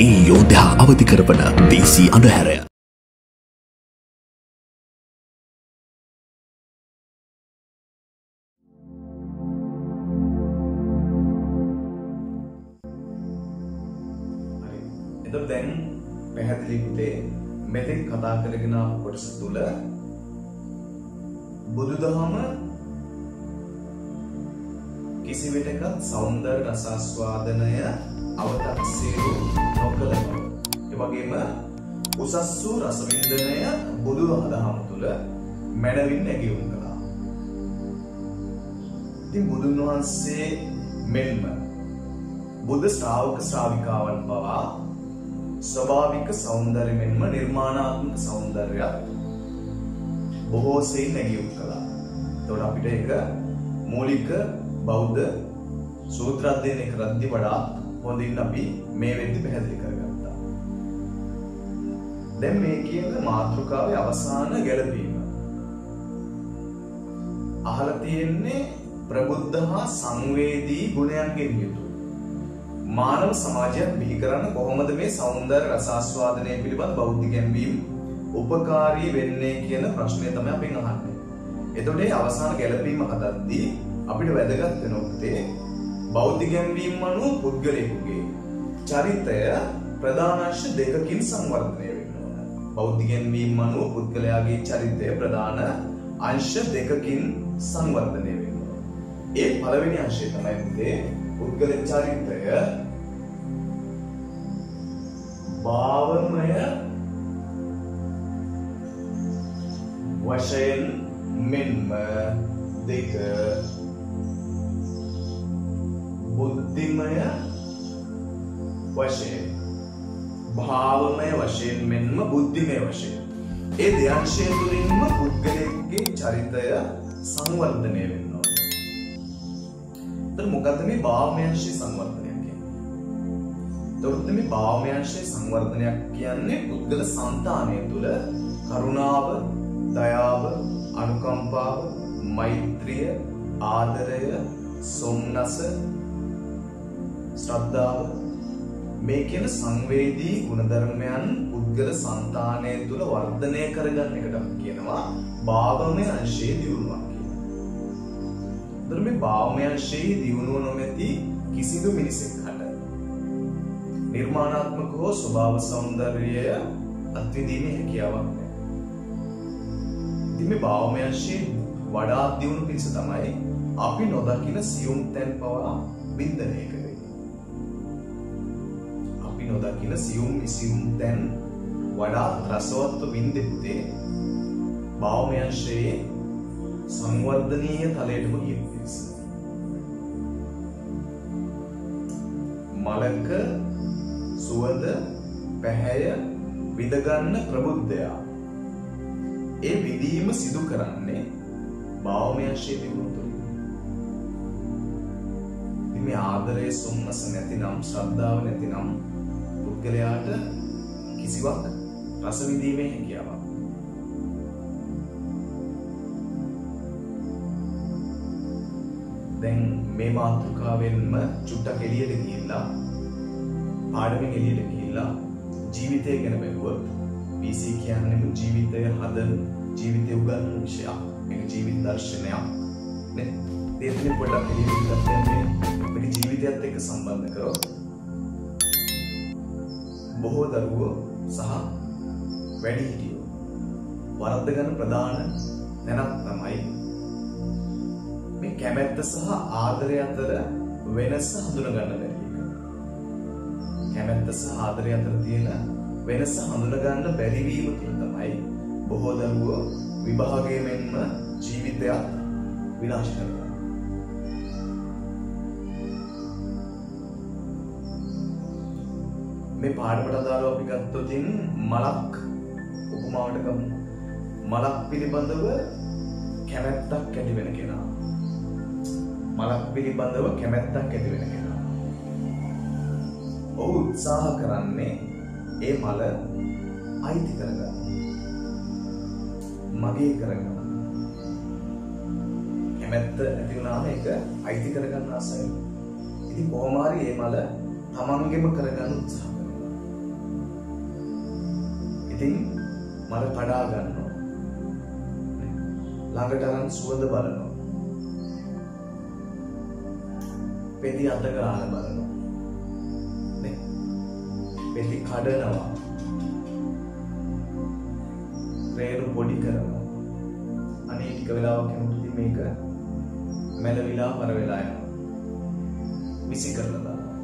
මේ යෝධයා අවදි කරවන දේශී අඳුහැරය. එතකොට දැන් පැහැදිලි පුතේ මෙතෙක් කතා කරගෙන ආපු කොටස තුල බුදුදහම කිසිවිටක සෞන්දර්ය රසාස්වාදනය අවතක්සේරු නොකළ බව. ඒ වගේම උසස් වූ රසවින්දනය බුදුදහම තුල මැනවින් නැගියුම් කළා. ඉතින් බුදුන් වහන්සේ මෙන්ම බුද්ධ ශ්‍රාවක ශ්‍රාවිකාවන් පවා ස්වභාවික සෞන්දර්ය මෙන්ම නිර්මාණාත්මක සෞන්දර්යයක් බොහෝ සෙයින් නැගියුම් කළා. එතකොට අපිට ඒක මූලික බෞද්ධ සූත්‍ර අධ්‍යයනය කරද්දී වඩා හොඳින් අපි මේ වෙද්දි පැහැදිලි කරගත්තා. දැන් මේ කියන මාතෘකාවේ අවසාන ගැළපීම අහලා තියෙන්නේ ප්‍රබුද්ධ හා සංවේදී ගුණයන්ගෙන් යුතු මානව සමාජයක් බිහි කරන්න කොහොමද මේ සෞන්දර්ය රසාස්වාදනය පිළිබඳ බෞද්ධ ගැන්වීම් උපකාරී වෙන්නේ කියන ප්‍රශ්නය තමයි අපෙන් අහන්නේ. එතකොට මේ අවසාන ගැළපීම හදද්දී අපිට වැදගත් වෙනොත්තේ බෞද්ධ ගැන්වීම් අනුව පුද්ගලයෙකුගේ චරිතය ප්‍රධාන අංශ දෙකකින් සංවර්ධනය වෙන්න ඕන. බෞද්ධ ගැන්වීම් අනුව පුද්ගලයාගේ චරිතය ප්‍රධාන අංශ දෙකකින් සංවර්ධනය වෙන්න ඕන. ඒ පළවෙනි අංශය තමයි පුතේ පුද්ගල චරිතය භාවමය වශයෙන් මෙන්ම දෙක බුද්ධිමය වශයෙන් භාවමය වශයෙන් මෙන්ම බුද්ධිමය වශයෙන් ඒ දෙයන්ශය තුළින්ම පුද්ගලයෙකුගේ චරිතය සංවර්ධනය වෙන්න ඕන. එතන මොකද්ද මේ භාවමය අංශය සංවර්ධනයක් කියන්නේ? එතකොට මේ භාවමය අංශය සංවර්ධනයක් කියන්නේ පුද්ගල సంతානය තුළ කරුණාව, දයාව, අනුකම්පාව, මෛත්‍රිය, ආදරය, සොම්නස, ශ්‍රද්ධාව මේ කියන සංවේදී ගුණධර්මයන් පුද්ගල సంతානය තුළ වර්ධනය කරගන්න එකට අපි කියනවා භාවමය අංශයේ දියුණුවක් කියලා. එතකොට මේ භාවමය අංශයේ දියුණුව නොමැති කිසිදු මිනිසෙක් හට නිර්මාණාත්මක හෝ ස්වභාව සෞන්දර්යය අත්විඳීමේ හැකියාවක් නැහැ. ඉතින් මේ භාවමය අංශයේ වඩා දියුණු පිණිස තමයි අපි නොදකින සියුම් තැන් පවා වින්දනය කරන්නේ. අපි නොදකින සියුම් තැන් වඩා රසවත්ව වින්දෙත්තේ භාවමය අංශයේ සංවර්ධනීය තලයටම ගිය පිණිස. මලක සුවඳ පැහැය විඳගන්න ප්‍රබුද්ධයා ඒ විඳීම සිදු කරන්නේ භාවමය අංශයේ දියුණුව තුළින්. ඉතින් මේ ආදරය සොම්නස නැතිනම් ශ්‍රද්ධාව නැතිනම් පුද්ගලයාට කිසිවක් රස විඳීමේ හැකියාවක්. දැන් මේ මාතෘකාවෙන්ම චුට්ටක් එළියට ගිහිල්ලා පාඩමෙන් එළියට ගිහිල්ලා ජීවිතය ගැන බැලුවොත් PC කියන්නේ ජීවිතය හදන ජීවිතය උගන්වන විෂයක්. මේක ජීවිත දර්ශනයක් නේ. ඒකනේ පොඩ්ඩක් එළියට ගත්තම මේක ජීවිතයත් එක්ක සම්බන්ධ කරොත් බොහෝ දරුවෝ සහ වැඩිහිටියෝ වරද්ද ගන්න ප්‍රධාන තැනක් තමයි මේ කැමැත්ත සහ ආදරය අතර වෙනස හඳුනා ගන්න බැරි එක. කැමැත්ත සහ ආදරය අතර තියෙන වෙනස හඳුනා ගන්න බැරි වීම තුළ තමයි බොහෝ දරුවෝ විභාගයේ මෙන්ම ජීවිතයක් විනාශ කරනවා. මේ පාඩමට අදාළව අපි ගත්තොත් මලක් උපමාවට ගමු. මලක් පිළිබඳව කැමැත්තක් ඇති වෙන කෙනා. මලක් පිළිබඳව කැමැත්තක් ඇති වෙන කෙනා. ඔහු උත්සාහ කරන්නේ ඒ මල අයිති කරගන්න. මගේ කරගන්න. කැමැත්ත ඇති වුණාම ඒක අයිති කරගන්න ආසයි. ඉතින් කොහොම හරි මේ මල තමන්ගෙම කරගන්න උත්සාහ කරනවා. ඉතින් මල කඩා ගන්නවා. ළඟට අරන් සුවඳ බලනවා. පෙති අත ගාන බලනවා. නේ? පෙති කඩනවා. රේරු පොඩි කරනවා. අනේ ටික වෙලාවක් යනකොට මේක මැලවිලා පර වෙලා යනවා. විසි කරලා දානවා.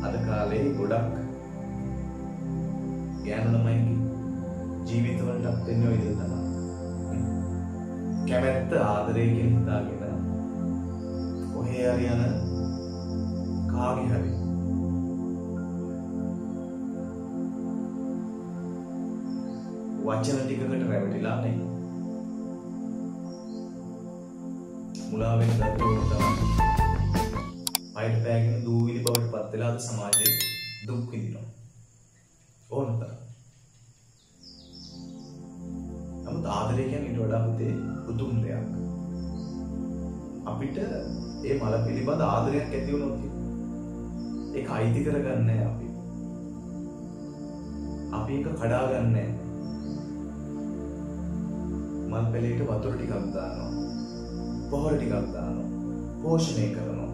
අද කාලේ ගොඩක් ගෑනු ළමයිගේ ජීවිතවලට වෙන්නේ ඔය දේ තමයි. කැමැත්ත ආදරය කියලා හිතාගෙන ඔහේ හරි යන කාගේ හරි වචන ටිකකට රැවටිලා නේ. මුලාවෙන් දරුවෝ තමයි අයිට පෑගෙන දූවිලි බවට පත් වෙලා අද සමාජයේ දුක් විඳිනවා. ඕනතර. නමුත් ආදරය කියන්නේ ඊට වඩා පුතේ උතුම් දෙයක්. අපිට ඒ මල පිළිබඳ ආදරයක් ඇති වුණොත් ඒක අයිති කරගන්නේ අපි. අපි ඒක කඩා ගන්නෑ. මල් පෙළේට වතුර ටිකක් දානවා. පොහොර ටිකක් දානවා. පෝෂණය කරනවා.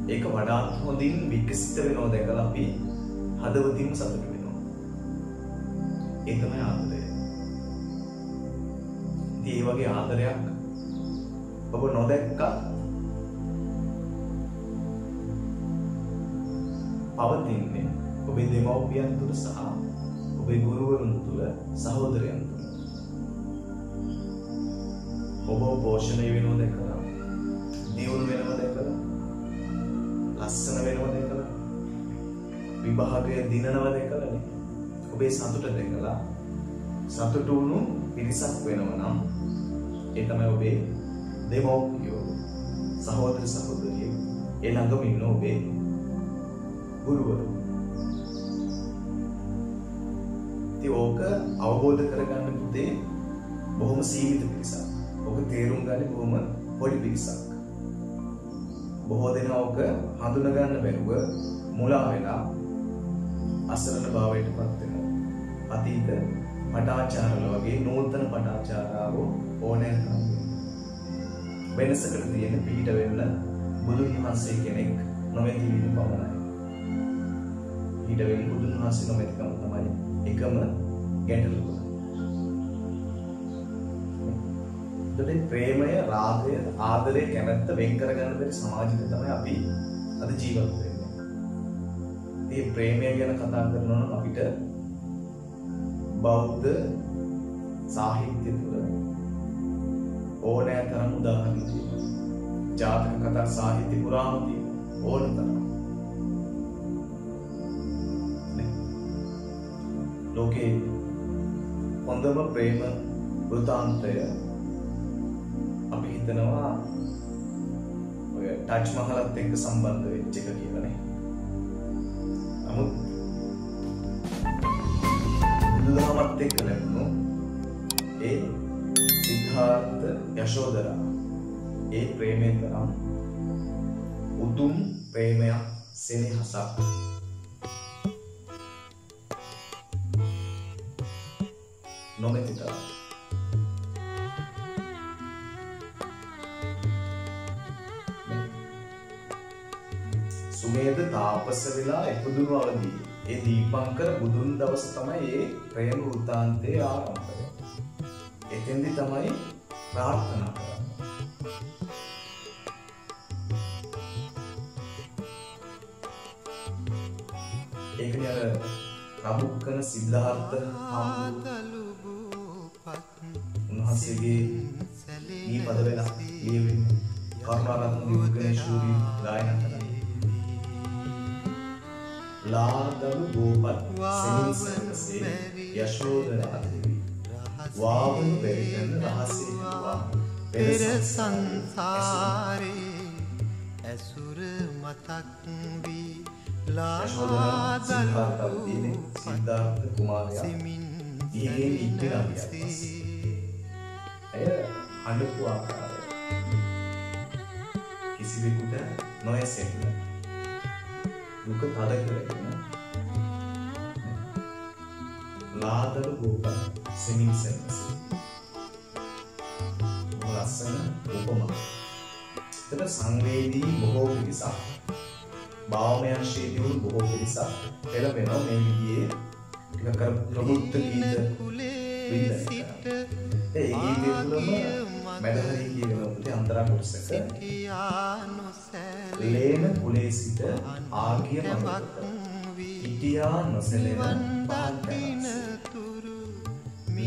ඒක වඩාත් හොඳින් විකසිත වෙනවා දැකලා අපි හදවතින්ම සතුටු වෙනවා. ඒ තමයි ආදරය. ඉතින් මේ වගේ ආදරයක් ඔබ නොදැක්කත් පවතින්නේ ඔබේ දෙමව්පියන් තුළ සහ ඔබේ ගුරුවරුන් තුළ සහෝදරයන් තුළ. ඔබ පෝෂණය වෙනවා දැකලා, දියුණු වෙනවා දැකලා, ලස්සන වෙනවා දැකලා, විභාගය දිනනවා දැකලානේ ඔබේ සතුට දැකලා සතුටු වුණු පිරිසක් වෙනවා නම් ඒ තමයි ඔබේ දෙමව්පියෝ, සහෝදර සහෝදරියෝ, ඒ ළඟම ඉන්න ඔබේ ගුරුවරු. ඉතින් ඕක අවබෝධ කරගන්න පුතේ බොහොම සීමිත පිරිසක්. ඕක තේරුම් ගන්න බොහොම පොඩි පිරිසක්. බොහෝ දෙනා ඕක හඳුනා ගන්න බැරුව මුලා වෙලා අසරණ භාවයට පත් වෙනවා. අතීත පටාචාරවල වගේ නූතන පටාචාරාවෝ ඕනෑ තරම් වෙනසකට තියෙන පිහිට වෙන්න බුදුන් වහන්සේ කෙනෙක් නොමැති වීම පමණයි. පිහිට වෙන්න බුදුන් වහන්සේ නොමැතිකම තමයි එකම ගැටලුව. එතකොට ප්‍රේමය, රාගය, ආදරය, කැමැත්ත වෙන් කරගන්න බැරි සමාජයක තමයි අපි අද ජීවත් වෙන්නේ. මේ ප්‍රේමය ගැන කතා කරනවා නම් අපිට බෞද්ධ සාහිත්‍ය තුළ ඕනෑ තරම් උදාහරණ තියෙනවා. ජාතක කතා සාහිත්‍ය පුරාම තියෙනවා ඕන තරම්. ලෝකේ හොඳම ප්‍රේම වෘතාන්තය අපි හිතනවා ඔය ටච් මහලත් එක්ක සම්බන්ධ වෙච්ච එක කියලානේ. නමුත් බුදුදහමත් එක්ක ලැබුණු ඒ සිද්ධාර්ථ යශෝදරා ඒ ප්‍රේමයෙන් තරම් උතුම් ප්‍රේමයක්, සෙනෙහසක් නොමැති තරම්. සුමේද තාපස වෙලා ඉපදුණු අවදී ඒ දීපංකර බුදුන් දවස තමයි ඒ ප්‍රේම වෘත්තාන්තයේ ආරම්භය. එතෙන්දි තමයි ප්‍රාර්ථනා කරන්නේ. ඒකනේ අර ප්‍රමුඛන සිද්ධාර්ථ උන්වහන්සේගේ මේ පද වෙලා ලියවෙන්නේ කරුණාරත්න දිව්‍යගණේශූරි ගායනා කරන ලාදරු ගෝපත් සෙනිසකසේ යශෝදරා දේවි වාවන බැරිදන රහසේ හිතුවා පෙර සංසාරේ ඇසුර මතක් වී ලාදරු සිද්ධාර්ථ කුමාරයා ඊගේ ඉක්ිරාවියක් ඇය අඬපු ආකාරය කිසිවෙකුට නොඇසෙන්න දුක තද කරගෙන ලාදරු රූප සෙමින් සැනසී. ලස්සන උපමා. එතන සංවේදී බොහෝ පිරිසක් භාවමයන් ශීතිවුණු බොහෝ පිරිසක් පෙළඹෙනවා මේ විදිහේ ටිකක් කර ප්‍රබුද්ධ ගීත විඳින්න. ඒ ගීතේ තුළම මැදහරි කියන උපතේ අන්තරා කොටසක ලේන කුලේ සිට ආගිය මඟට ඉතියා නොසැලෙන පාන්කනස්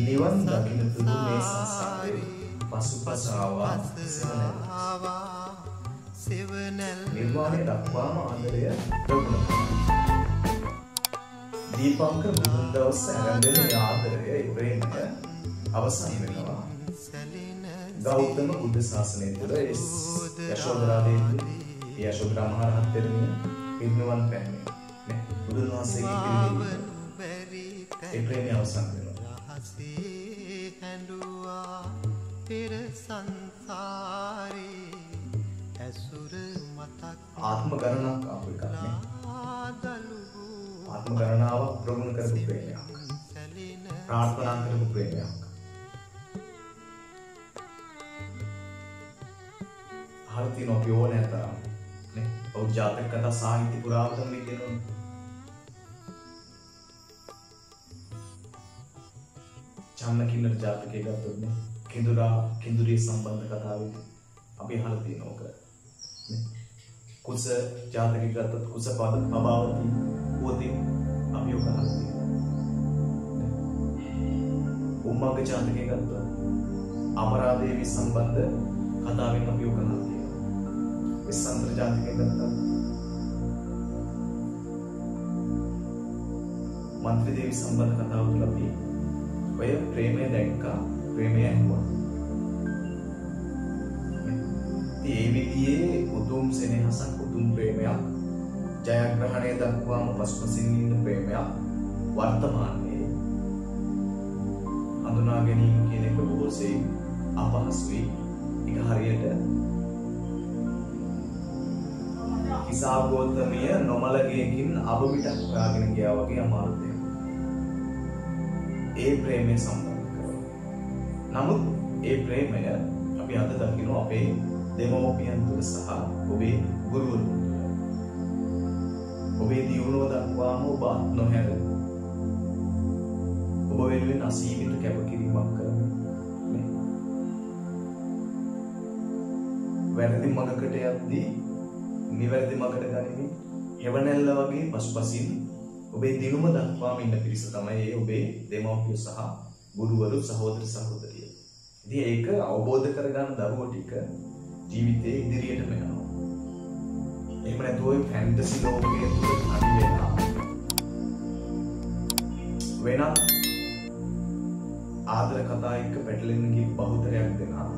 නිවන් දකින්න තුරු මේ සංසාරේ පසුපස ආවා සෙවණැල් නිර්වාණය දක්වාම ආදරය ප්‍රගුණ දීපංකර බුදුන් දවස ආරම්භන ආදරය ප්‍රේමය අවසන් වෙනවා ගෞතම බුද්ධ ශාසනය තුළ යශෝදරා දේවී යශෝදරා මහ රහත් තෙරණිය පිරිනිවන් පෑවේ බුදුන් වහන්සේගේ පිරිනිවීම ඒ ප්‍රේමය අවසන් වෙනවා පෙර සංසාරේ ඇසුර මතක් ආත්ම ගණනක් ආපු එකක් නේ ආත්ම ගණනාවක් ප්‍රගුණ කරපු ප්‍රේමයක් ප්‍රාර්ථනා කරපු ප්‍රේමයක් අහලා තියෙනවා අපි ඕනෑ තරම් නේ ඔව් ජාතක කතා සාහිත්‍ය පුරාවටම විදිනවා චන්නකින්නර ජාතකය ගත්තොත් නේ කිඳුරිය සම්බන්ධ කතාවෙදි අපි අහලා තියෙනවා ඔක නේ කුස ජාතකය ගත්තොත් කුස පබාවති පුවතින් අපි ඔක අහලා තියෙනවා උම්මග්ග ජාතකය ගත්තොත් අමරාදේවි සම්බන්ධ කතාවෙන් අපි ඔක අහලා තියෙනවා විසන්තර ජාතකය ගත්තොත් මන්ත්‍රී දේවි සම්බන්ධ කතාව තුළ අපි ඔය ප්‍රේමය දැක්කා ප්‍රේමය ඇහුවා ඒ විදිහේ උතුම් සෙනෙහසක් උතුම් ප්‍රේමයක් ජයග්‍රහණය දක්වාම පසුපසින් ඉන්න ප්‍රේමයක් වර්තමානයේ හඳුනා ගැනීම කියන එක බොහෝසේ අපහසුයි ඒක හරියට කිසාගෝතමිය නොමලගයකින් අබමිටක් හොයාගෙන ගියා වගේ අමාරු දෙයක් ඒ ප්‍රේමය සම්බන්ධ කරනවා නමුත් ඒ ප්‍රේමය අපි අද දකිනවා අපේ දෙමව්පියන් තුළ සහ ඔබේ ගුරුවරුන් තුළ ඔබේ දියුණුව දක්වාම ඔබ නොහැර ඔබ වෙනුවෙන් අසීමිත කැපකිරීමක් කරන වැරදි මඟකට යද්දී නිවැරදි මඟට ගනිමින් හෙවණැල්ල වගේ පසුපසින් ඔබේ දිනුම දක්වාම ඉන්න පිරිස තමයි ඔබේ දෙමව්පිය සහ ගුරුවරු සහෝදර සහෝදරිය. ඉතින් ඒක අවබෝධ කරගන්න දරුවෝ ටික ජීවිතේ ඉදිරියට යනවා. එහෙම නැතුව ඔය ෆැන්ටසි ලෝකයේ තුල හරි වෙනත් ආදර කතා එක්ක පැටලෙන්න ගිය බහුතරයක් දෙනා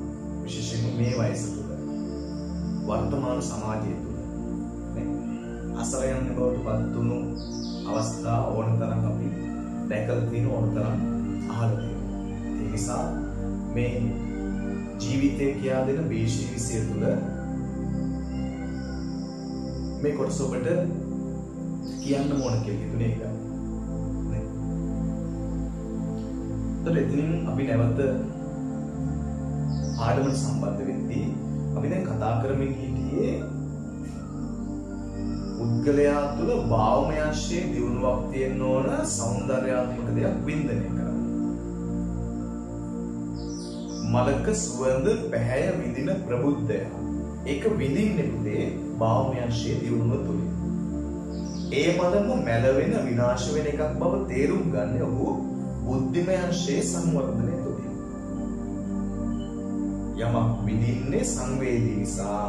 විශේෂයෙන්ම මේ වයස තුල වර්තමාන සමාජය තුල නේ අසරයන් බවට පත් වුණු අවස්ථා ඕනතරම් අපි දැකලා තියෙන ඕනතරම් අහලා තියෙනවා. ඒ නිසා මේ ජීවිතය කියා දෙන වේශීවිසිය තුළ මේ කොටස ඔබට කියන්න ඕන කියලා හිතුනේ ඒක. නේ. එතනින් අපි නැවත ආඩමට සම්බන්ධ වෙද්දී අපි දැන් කතා කරමින් හිටියේ පුද්ගලයා තුළ භාවමයන්ශයේ දියුණුවක් තියෙන්න ඕන සෞන්දර්යාත්මක දෙයක් වින්දනය කරන්න. මලක සුවඳ පැහැය විඳින ප්‍රබුද්ධයා. ඒක විඳින්නේ පුතේ භාවමයන්ශයේ දියුණුව තුලින්. ඒ මලම මැලවෙන විනාශ වෙන එකක් බව තේරුම් ගන්න ඔහු බුද්ධිමයන්ශයේ සංවර්ධනය තුලින්. යමක් විඳින්නේ සංවේදී නිසා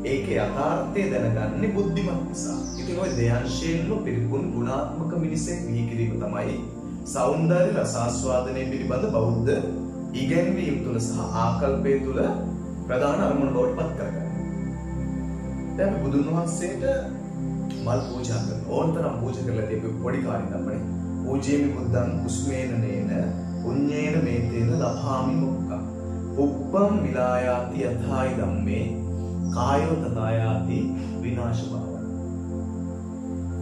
ඒකේ යථාර්ථය දැනගන්නේ බුද්ධිමත් නිසා. ඉතින් ඔය දෙයන්ශයෙන්ම පිරිපුන් ගුණාත්මක මිනිසෙක් විහි කිරීම තමයි සෞන්දර්ය රසාස්වාදනය පිළිබඳ බෞද්ධ ඉගැන්වීම් තුළ සහ ආකල්පය තුළ ප්‍රධාන අරමුණ බවට පත් කරගන්න. දැන් බුදුන් වහන්සේට මල් පූජා කරන ඕනතරම් පූජා කරලා තිබෙ පොඩි කාලේ තමයි පූජේමි බුද්ධං කුස්මේන නේන පුඤ්ඤේන මේතේන ලභාමි මොක්ඛං උප්පම් විලායාති යථායි ධම්මේ කායෝ තථායාති විනාශ භාවං.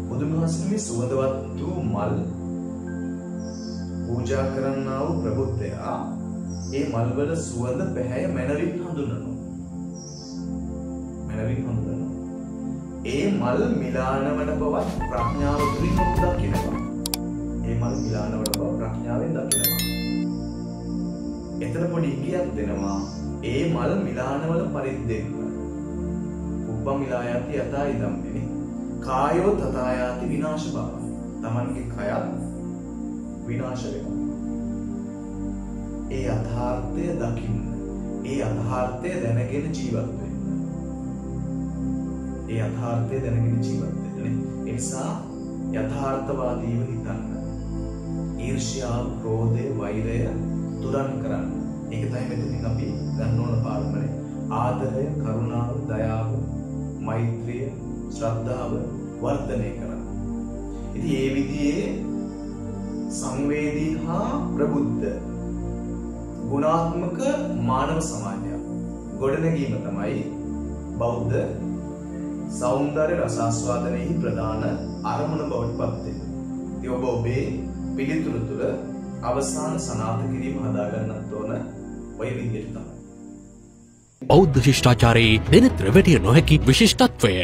බුදුන් වහන්සේ මේ සුවඳවත් වූ මල් පූජා කරන්නා වූ ප්‍රබුද්ධයා ඒ මල්වල සුවඳ පැහැය මනරින් හඳුනනවා. මනරින් හඳුනනවා. ඒ මල් මිලාන වන බවත් ප්‍රඥාව තුළින් දකිනවා. ඒ මල් මිලාන වන බව ප්‍රඥාවෙන් දකිනවා. එතන පොඩි ඉඟියක් දෙනවා. ඒ මල් මිලානවල පරිද්දෙන්න. උප්පම් මිලායති යතා ඉදම්මනේ. කායෝ තථායාති විනාශ භාවය. තමන්ගේ කයත් විනාශ වෙනවා. ඒ යථාර්ථය දකින්න. ඒ යථාර්ථය දැනගෙන ජීවත් වෙන්න. ඒ යථාර්ථය දැනගෙන ජීවත් වෙන්න. ඒ නිසා යථාර්ථවාදීව හිතන්න. ඊර්ෂ්‍යාව, ක්‍රෝධය, වෛරය තුරන් කරන්න. ඒක තමයි මෙතනින් අපි ගන්න ඕන පාඩමනේ. ආදරය, කරුණාව, දයාව, මෛත්‍රිය, ශ්‍රද්ධාව වර්ධනය කරන්න. ඉතින් මේ විදිහේ සංවේදී හා ප්‍රබුද්ධ ගුණාත්මක මානව සමාජයක් ගොඩනැගීම තමයි බෞද්ධ සෞන්දර්ය රසාස්වාදනයේ ප්‍රධාන අරමුණ බවට පත් වෙන්නේ. ඉතින් ඔබ ඔබේ පිළිතුරු තුළ අවසාන සනාථ කිරීම හදා ගන්නත් ඕන ඔය විදිහට තමයි. බෞද්ධ ශිෂ්ටාචාරයේ දෙනත්‍ර වැටිය නොහැකි විශිෂ්ටත්වය